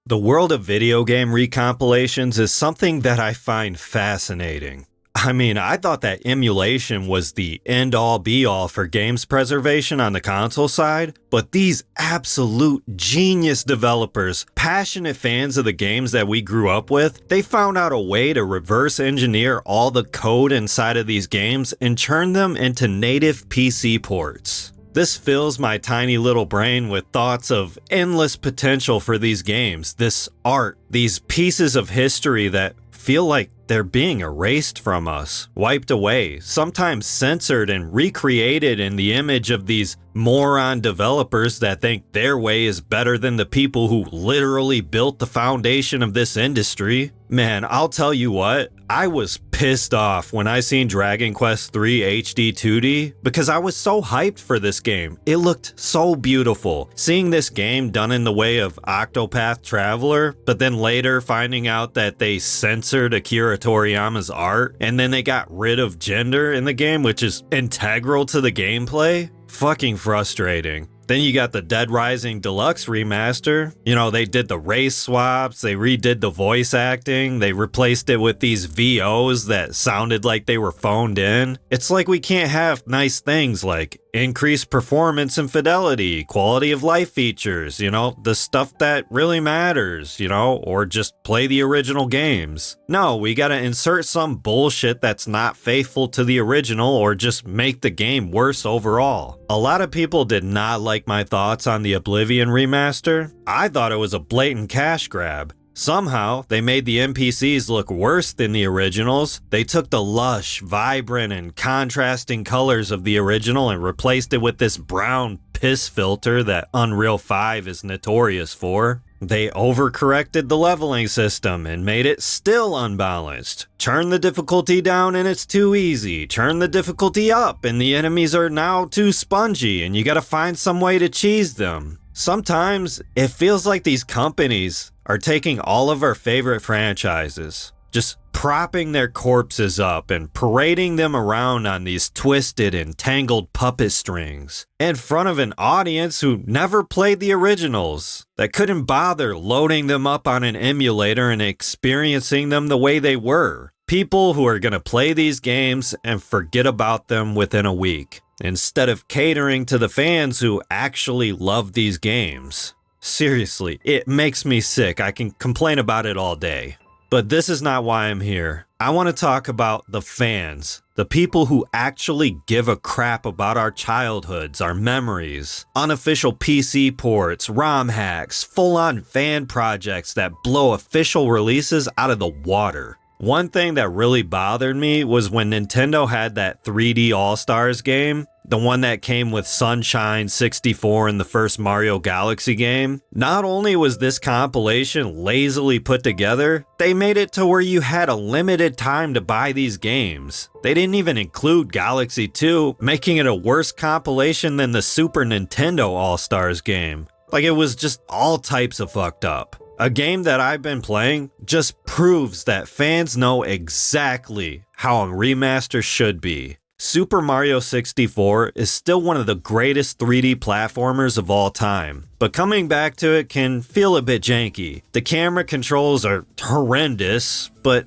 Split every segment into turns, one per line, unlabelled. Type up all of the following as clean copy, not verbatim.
The world of video game recompilations is something that I find fascinating. I mean, I thought that emulation was the end-all be-all for games preservation on the console side, but these absolute genius developers, passionate fans of the games that we grew up with, they found out a way to reverse engineer all the code inside of these games and turn them into native PC ports. This fills my tiny little brain with thoughts of endless potential for these games, this art, these pieces of history that feel like they're being erased from us, wiped away, sometimes censored and recreated in the image of these moron developers that think their way is better than the people who literally built the foundation of this industry. Man, I'll tell you what, I was pissed off when I seen Dragon Quest III HD 2D because I was so hyped for this game. It looked so beautiful. Seeing this game done in the way of Octopath Traveler, but then later finding out that they censored Akira Toriyama's art and then they got rid of gender in the game, which is integral to the gameplay. Fucking frustrating. Then you got the Dead Rising Deluxe remaster. You know, they did the race swaps, they redid the voice acting, they replaced it with these VOs that sounded like they were phoned in. It's like we can't have nice things like increased performance and fidelity, quality of life features, you know, the stuff that really matters, you know, or just play the original games. No, we gotta insert some bullshit that's not faithful to the original or just make the game worse overall. A lot of people did not like my thoughts on the Oblivion remaster. I thought it was a blatant cash grab. Somehow, they made the NPCs look worse than the originals. They took the lush, vibrant, and contrasting colors of the original and replaced it with this brown piss filter that Unreal 5 is notorious for. They overcorrected the leveling system and made it still unbalanced. Turn the difficulty down and it's too easy. Turn the difficulty up and the enemies are now too spongy and you gotta find some way to cheese them. Sometimes, it feels like these companies are taking all of our favorite franchises, just propping their corpses up and parading them around on these twisted and tangled puppet strings in front of an audience who never played the originals, that couldn't bother loading them up on an emulator and experiencing them the way they were. People who are going to play these games and forget about them within a week, instead of catering to the fans who actually love these games. Seriously, it makes me sick. I can complain about it all day. But this is not why I'm here. I want to talk about the fans, the people who actually give a crap about our childhoods, our memories, unofficial PC ports, ROM hacks, full-on fan projects that blow official releases out of the water. One thing that really bothered me was when Nintendo had that 3D All-Stars game, the one that came with Sunshine 64 in the first Mario Galaxy game. Not only was this compilation lazily put together, they made it to where you had a limited time to buy these games. They didn't even include Galaxy 2, making it a worse compilation than the Super Nintendo All-Stars game. Like, it was just all types of fucked up. A game that I've been playing just proves that fans know exactly how a remaster should be. Super Mario 64 is still one of the greatest 3D platformers of all time, but coming back to it can feel a bit janky. The camera controls are horrendous, but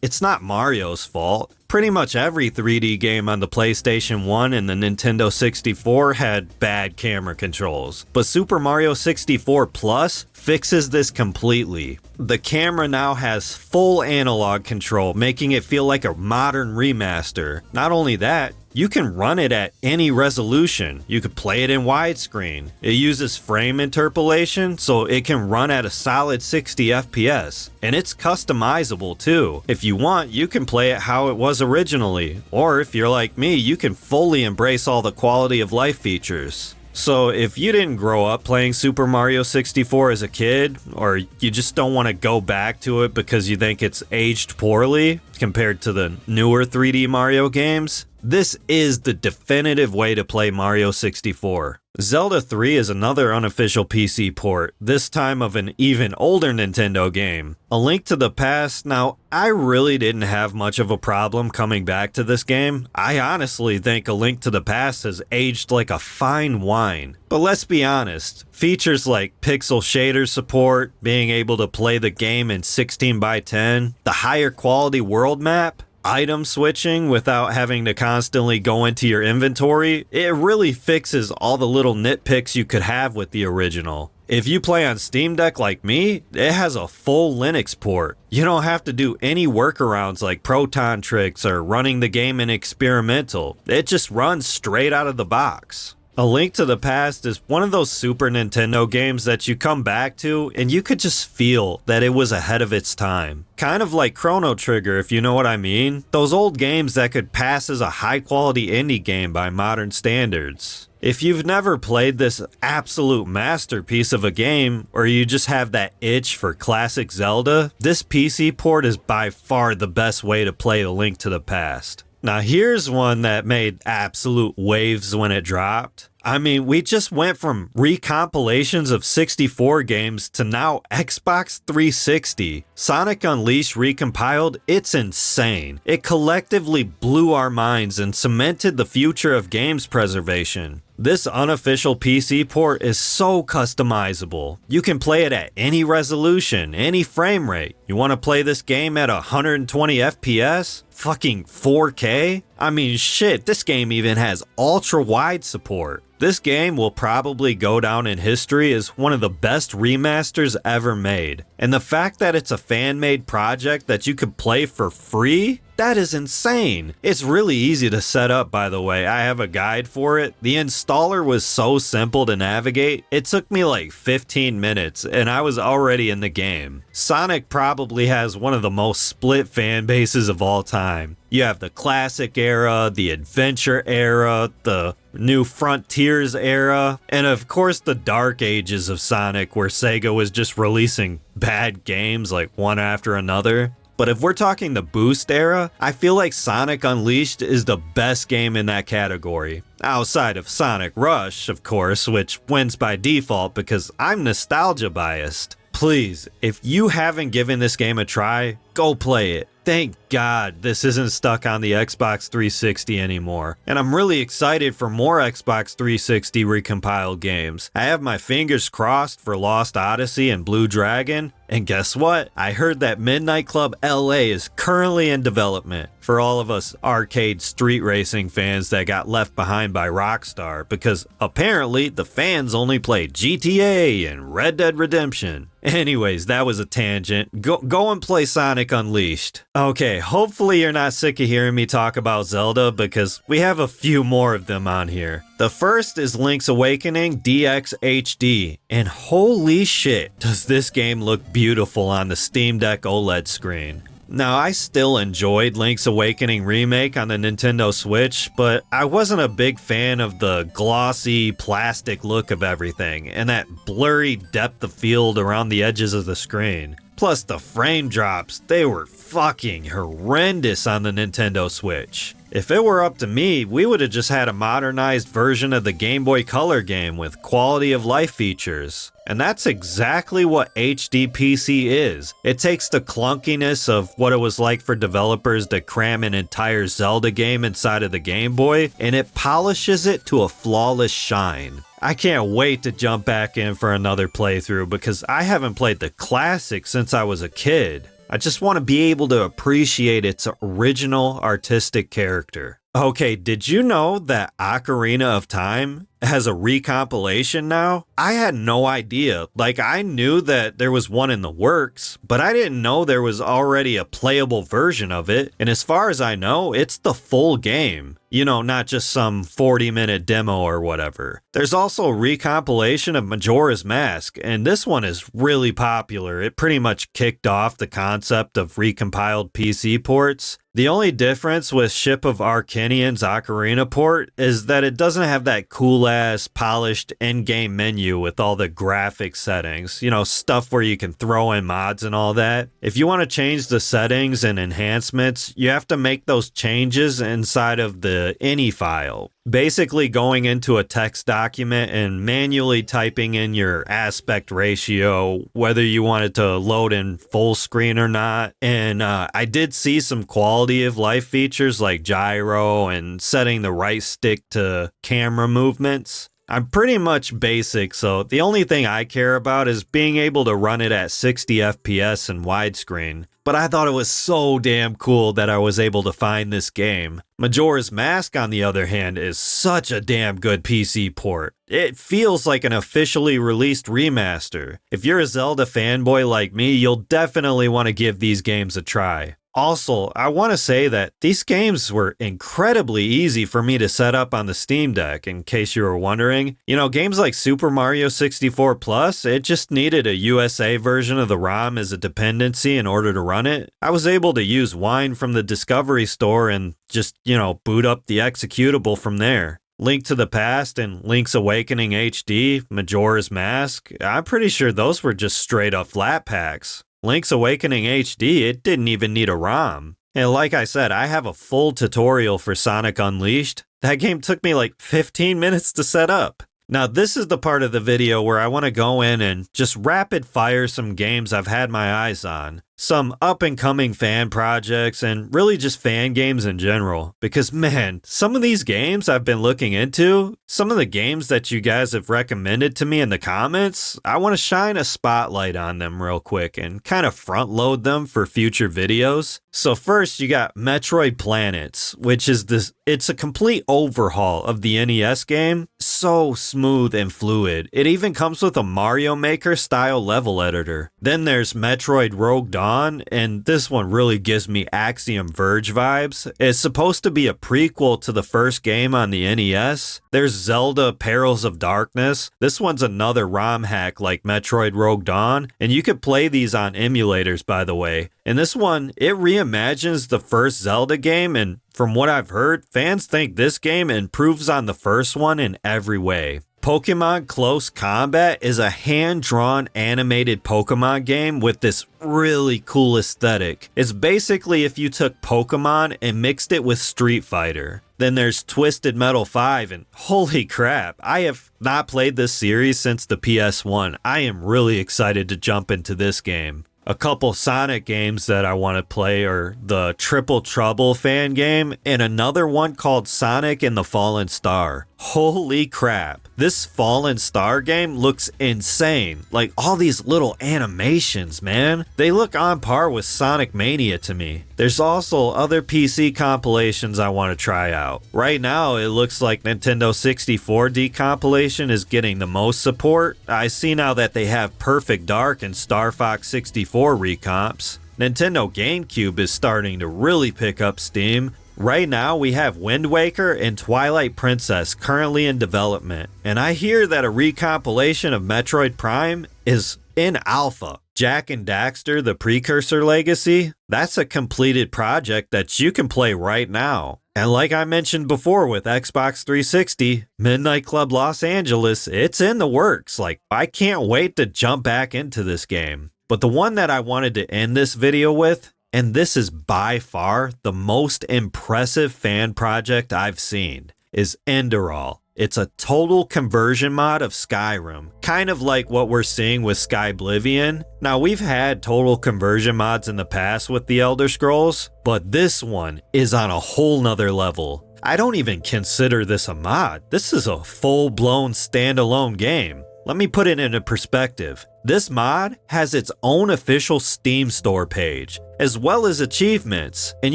it's not Mario's fault. Pretty much every 3D game on the PlayStation 1 and the Nintendo 64 had bad camera controls, but Super Mario 64 Plus fixes this completely. The camera now has full analog control, making it feel like a modern remaster. Not only that, you can run it at any resolution. You could play it in widescreen. It uses frame interpolation, so it can run at a solid 60 FPS. And it's customizable too. If you want, you can play it how it was originally. Or if you're like me, you can fully embrace all the quality of life features. So if you didn't grow up playing Super Mario 64 as a kid, or you just don't want to go back to it because you think it's aged poorly compared to the newer 3D Mario games, This is the definitive way to play Mario 64. Zelda 3 is another unofficial PC port, this time of an even older Nintendo game. A Link to the Past, now I really didn't have much of a problem coming back to this game. I honestly think A Link to the Past has aged like a fine wine. But let's be honest, features like pixel shader support, being able to play the game in 16:10, the higher quality world map, item switching without having to constantly go into your inventory, it really fixes all the little nitpicks you could have with the original. If you play on Steam Deck like me, it has a full Linux port. You don't have to do any workarounds like Proton tricks or running the game in experimental. It just runs straight out of the box. A Link to the Past is one of those Super Nintendo games that you come back to and you could just feel that it was ahead of its time. Kind of like Chrono Trigger, if you know what I mean. Those old games that could pass as a high quality indie game by modern standards. If you've never played this absolute masterpiece of a game, or you just have that itch for classic Zelda, this PC port is by far the best way to play A Link to the Past. Now here's one that made absolute waves when it dropped. I mean, we just went from recompilations of 64 games to now Xbox 360. Sonic Unleashed Recompiled, it's insane. It collectively blew our minds and cemented the future of games preservation. This unofficial PC port is so customizable. You can play it at any resolution, any frame rate. You want to play this game at 120 FPS? Fucking 4K? I mean shit, this game even has ultra-wide support. This game will probably go down in history as one of the best remasters ever made. And the fact that it's a fan-made project that you could play for free? That is insane. It's really easy to set up, by the way. I have a guide for it. The installer was so simple to navigate. It took me like 15 minutes and I was already in the game. Sonic probably has one of the most split fan bases of all time. You have the classic era, the adventure era, the new Frontiers era, and of course the dark ages of Sonic where Sega was just releasing bad games like one after another. But if we're talking the Boost era, I feel like Sonic Unleashed is the best game in that category. Outside of Sonic Rush, of course, which wins by default because I'm nostalgia biased. Please, if you haven't given this game a try, go play it. Thank God this isn't stuck on the Xbox 360 anymore. And I'm really excited for more Xbox 360 recompiled games. I have my fingers crossed for Lost Odyssey and Blue Dragon. And guess what? I heard that Midnight Club LA is currently in development for all of us arcade street racing fans that got left behind by Rockstar, because apparently the fans only played GTA and Red Dead Redemption. Anyways, that was a tangent. Go and play Sonic Unleashed. Okay, hopefully you're not sick of hearing me talk about Zelda because we have a few more of them on here. The first is Link's Awakening DX HD, and holy shit, does this game look beautiful on the Steam Deck OLED screen. Now, I still enjoyed Link's Awakening Remake on the Nintendo Switch, but I wasn't a big fan of the glossy, plastic look of everything, and that blurry depth of field around the edges of the screen. Plus the frame drops, they were fucking horrendous on the Nintendo Switch. If it were up to me, we would have just had a modernized version of the Game Boy Color game with quality of life features. And that's exactly what HDPC is. It takes the clunkiness of what it was like for developers to cram an entire Zelda game inside of the Game Boy, and it polishes it to a flawless shine. I can't wait to jump back in for another playthrough because I haven't played the classic since I was a kid. I just want to be able to appreciate its original artistic character. Okay, did you know that Ocarina of Time has a recompilation now? I had no idea. Like, I knew that there was one in the works, but I didn't know there was already a playable version of it. And as far as I know, it's the full game. You know, not just some 40-minute demo or whatever. There's also a recompilation of Majora's Mask, and this one is really popular. It pretty much kicked off the concept of recompiled PC ports. The only difference with Ship of Arkinian's Ocarina port is that it doesn't have that cool cool-ass, polished in-game menu with all the graphic settings. You know, stuff where you can throw in mods and all that. If you want to change the settings and enhancements, you have to make those changes inside of the ini file. Basically going into a text document and manually typing in your aspect ratio, whether you want it to load in full screen or not. And I did see some quality of life features like gyro and setting the right stick to camera movements. I'm pretty much basic, so the only thing I care about is being able to run it at 60 FPS and widescreen. But I thought it was so damn cool that I was able to find this game. Majora's Mask, on the other hand, is such a damn good PC port. It feels like an officially released remaster. If you're a Zelda fanboy like me, you'll definitely want to give these games a try. Also, I want to say that these games were incredibly easy for me to set up on the Steam Deck, in case you were wondering. You know, games like Super Mario 64 Plus, it just needed a USA version of the ROM as a dependency in order to run it. I was able to use Wine from the Discovery Store and just, boot up the executable from there. Link to the Past and Link's Awakening HD, Majora's Mask, I'm pretty sure those were just straight up flat packs. Link's Awakening HD, it didn't even need a ROM. And like I said, I have a full tutorial for Sonic Unleashed. That game took me like 15 minutes to set up. Now this is the part of the video where I want to go in and just rapid fire some games I've had my eyes on. Some up and coming fan projects and really just fan games in general. Because man, some of these games I've been looking into, some of the games that you guys have recommended to me in the comments, I want to shine a spotlight on them real quick and kind of front load them for future videos. So first you got Metroid Planets, which is it's a complete overhaul of the NES game. So smooth and fluid. It even comes with a Mario Maker style level editor. Then there's Metroid Rogue Dawn, and this one really gives me Axiom Verge vibes. It's supposed to be a prequel to the first game on the NES. There's Zelda Perils of Darkness. This one's another ROM hack like Metroid Rogue Dawn, and you could play these on emulators, by the way. And this one, it reimagines the first Zelda game, and from what I've heard, fans think this game improves on the first one in every way. Pokemon Close Combat is a hand-drawn animated Pokemon game with this really cool aesthetic. It's basically if you took Pokemon and mixed it with Street Fighter. Then there's Twisted Metal 5, and holy crap, I have not played this series since the PS1. I am really excited to jump into this game. A couple Sonic games that I want to play are the Triple Trouble fan game and another one called Sonic and the Fallen Star. Holy crap. This Fallen Star game looks insane. Like all these little animations, man. They look on par with Sonic Mania to me. There's also other PC compilations I want to try out. Right now, it looks like Nintendo 64 decompilation is getting the most support. I see now that they have Perfect Dark and Star Fox 64 recomps. Nintendo GameCube is starting to really pick up steam. Right now, we have Wind Waker and Twilight Princess currently in development, and I hear that a recompilation of Metroid Prime is in alpha. Jak and Daxter, the Precursor Legacy, that's a completed project that you can play right now. And like I mentioned before with Xbox 360, Midnight Club Los Angeles, it's in the works. Like, I can't wait to jump back into this game. But the one that I wanted to end this video with, and this is by far the most impressive fan project I've seen, is Enderal. It's a total conversion mod of Skyrim, kind of like what we're seeing with Skyblivion. Now, we've had total conversion mods in the past with the Elder Scrolls, but this one is on a whole nother level. I don't even consider this a mod. This is a full-blown standalone game. Let me put it into perspective. This mod has its own official Steam store page, as well as achievements, and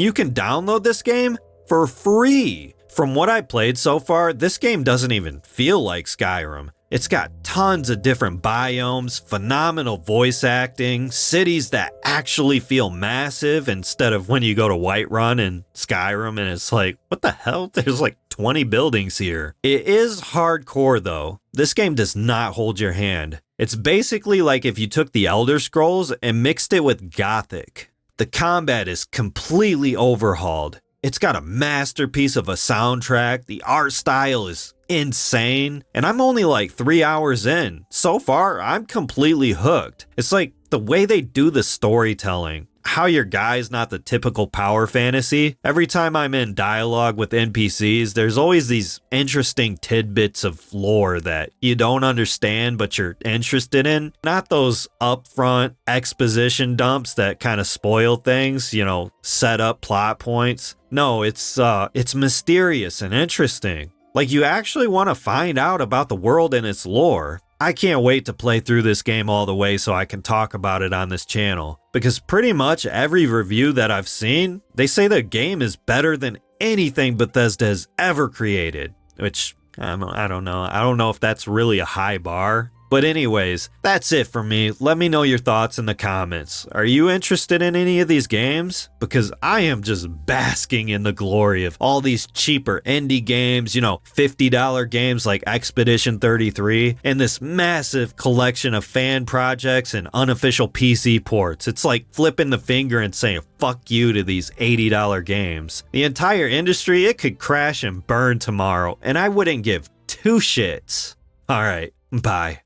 you can download this game for free. From what I played so far, this game doesn't even feel like Skyrim. It's got tons of different biomes, phenomenal voice acting, cities that actually feel massive instead of when you go to Whiterun in Skyrim and it's like, what the hell? There's like 20 buildings here. It is hardcore though. This game does not hold your hand. It's basically like if you took the Elder Scrolls and mixed it with Gothic. The combat is completely overhauled. It's got a masterpiece of a soundtrack. The art style is insane, and I'm only like 3 hours in. So far, I'm completely hooked. It's like the way they do the storytelling, how your guy's not the typical power fantasy. Every time I'm in dialogue with NPCs, there's always these interesting tidbits of lore that you don't understand but you're interested in. Not those upfront exposition dumps that kind of spoil things, set up plot points. No, it's mysterious and interesting. Like, you actually want to find out about the world and its lore. I can't wait to play through this game all the way so I can talk about it on this channel, because pretty much every review that I've seen, they say the game is better than anything Bethesda has ever created, which I don't know. I don't know if that's really a high bar. But anyways, that's it for me. Let me know your thoughts in the comments. Are you interested in any of these games? Because I am just basking in the glory of all these cheaper indie games, $50 games like Expedition 33, and this massive collection of fan projects and unofficial PC ports. It's like flipping the finger and saying fuck you to these $80 games. The entire industry, it could crash and burn tomorrow, and I wouldn't give two shits. Alright, bye.